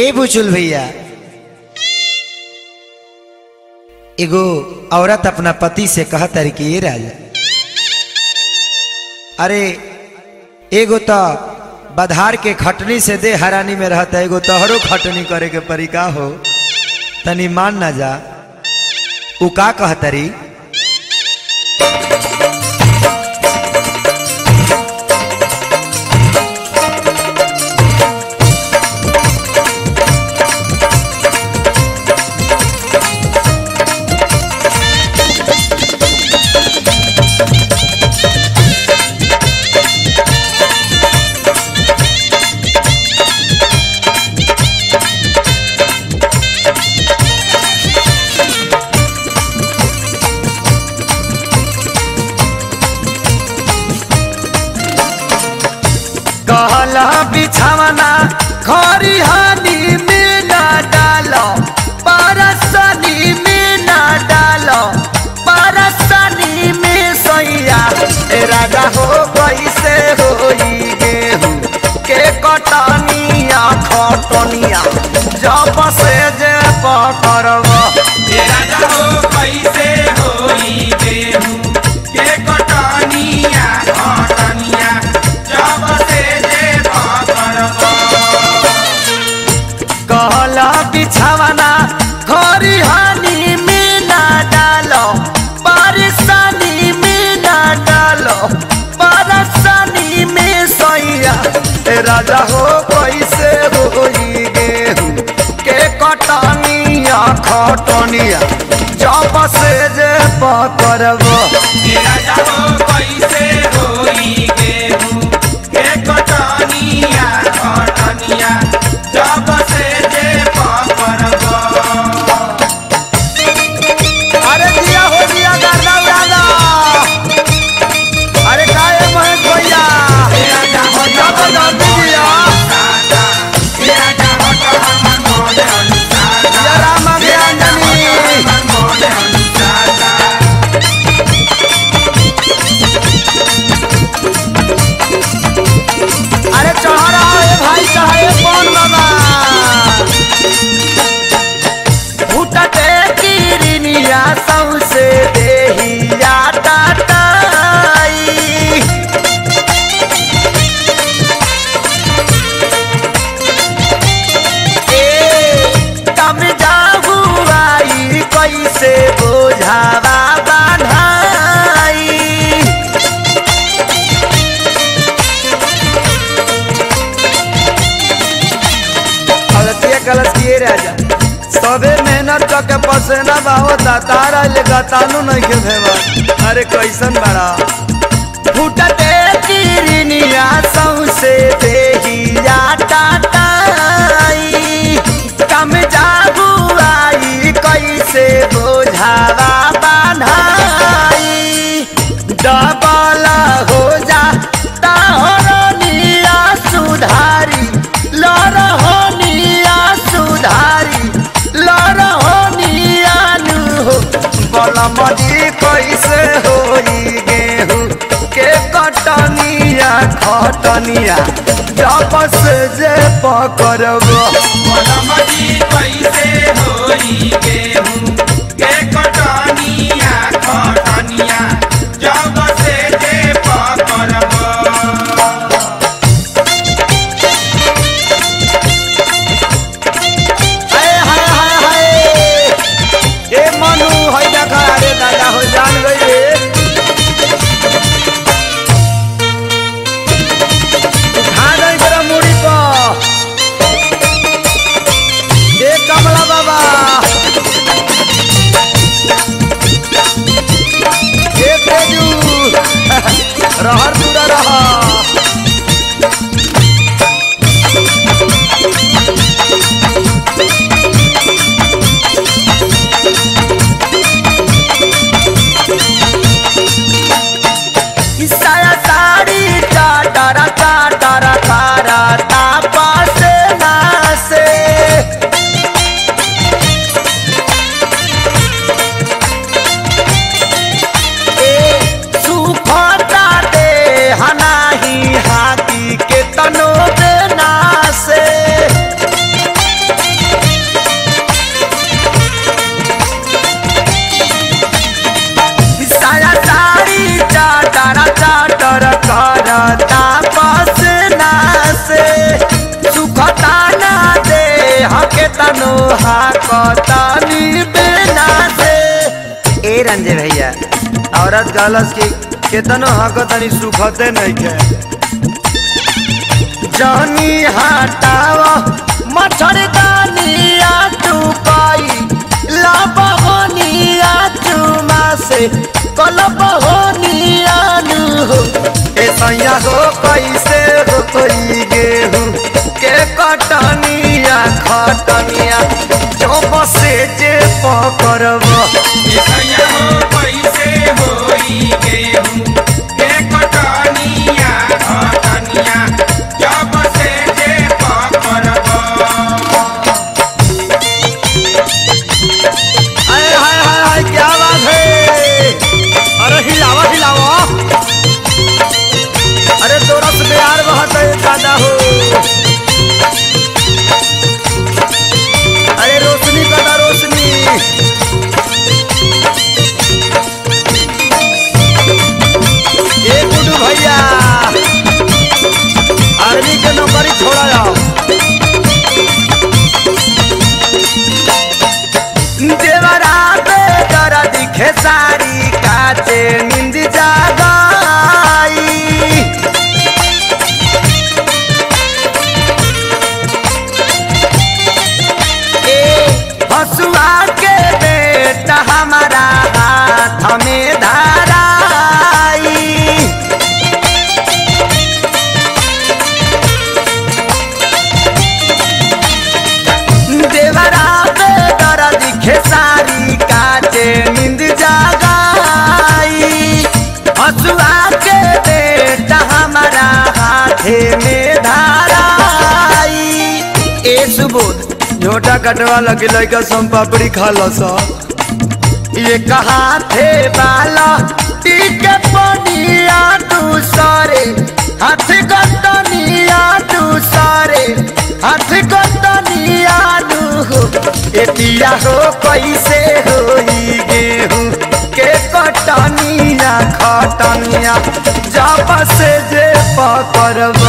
ए बुचुल भैया, एगो औरत अपना पति से कहता रही कि ये राजा, अरे एगो तो बधार के खटनी से दे हरानी में रहता, एगो तोहरो खटनी करे के परिका हो, तनी मान ना जा। उ का कहता रही, कहला बिछावना खरिहानी में ना डालो, परसनी में ना डालो, परसनी में सैया राजा हो कैसे होई गेहूं के कटनिया खटनिया जब से जे पकड़ब, राजा हो कैसे होई गेहूं के कटनिया खटनिया जब से जे पकड़ब। कहला बिछावना खरिहानी में ना डालो, परसनी में ना डालो, परसनी में सैया राजा हो कैसे होई गेहूं के कटनिया खटनिया जब से जे पकड़ब, राजा हो कैसे होई गेहूं के कटनिया खटनिया जब से जे पकड़ब। अरे दिया हो दिया गाना उड़ाना, अरे काहे महेश भैया राजा हो जब जल्दी दिया राजा हो तो हमर मोरे अनुसार, या राम ज्ञानी हमर मोरे अनुसार। अरे चढ़ा रहा है भाई साहेब कौन बाबा, उठते किरनिया सौसे देहिया टाटाई, कम जाहू आई कैसे बोझावा बांधाई। कलश किए राजा सबे मेहनत करके पसेना होता तारा लेगा तानू नहीं के भेवा, अरे कैसन बड़ा फूटते किरनिया सौसे देहिया टाटाई, कम जागू आई कैसे बोझावा बांधाई, डबल हो जा ताहरनिया सुधारी लरहनिया सुधारी लरहनिया नु हो, बलमदी कैसे होई गेहूं के कटनिया खटनिया जब से जे पकड़ब, बलमदी कैसे होई गेहूं के कटनिया खटनिया जब से जे पकड़ब। हाय हाय हाय हाय ए मनु होई देखा, अरे दादा हो जान गई रे, उठा नहीं करा मुड़ी पर के तनो हाकतानी बिना से। ए रंजे भैया औरत गलस की केतनो हाकतानी सुखते नहीं के। जानी हटावा मच्छरदानिया तू कोई लबहोनिया चुमा से कलबहोनिया नु हो। ए सैया हो कैसे हो कोई गेहूं के कटनिया खटनिया जो बसे जे पकड़ब। ए सैया हो कैसे होई गेहूं के कटनिया खटनिया जब से जे पकड़ब। हाय हाय हाय हाय क्या बात है। अरे हिलावा हिलावा। अरे तो रस बिहार बहुत है दादा हो। अरे रोशनी कदा रोशनी। ये गुड्डू भैया आर्मी के नौकरी छोड़ा जाओ। देवरा बेदरा दिखे सारी काचे नींद जागाई। हसुआ के बेटा हमारा हाथ में धराई। देवरा बेदरा दिखे सारी काचे नींद जागाई। हसुआ के बेटा हमारा हाथे में धराई। ए सुबोध झोटा कटवा लगे लड़का सम पापड़ी खा लो सा। ये कहा थे बाला टीके पनिया दूसरे हाथ कटनिया दूसरे हाथ कटनिया दू। एतिया हो कैसे होई गेहूं के कटनिया खटनिया जब से जे पकड़ब।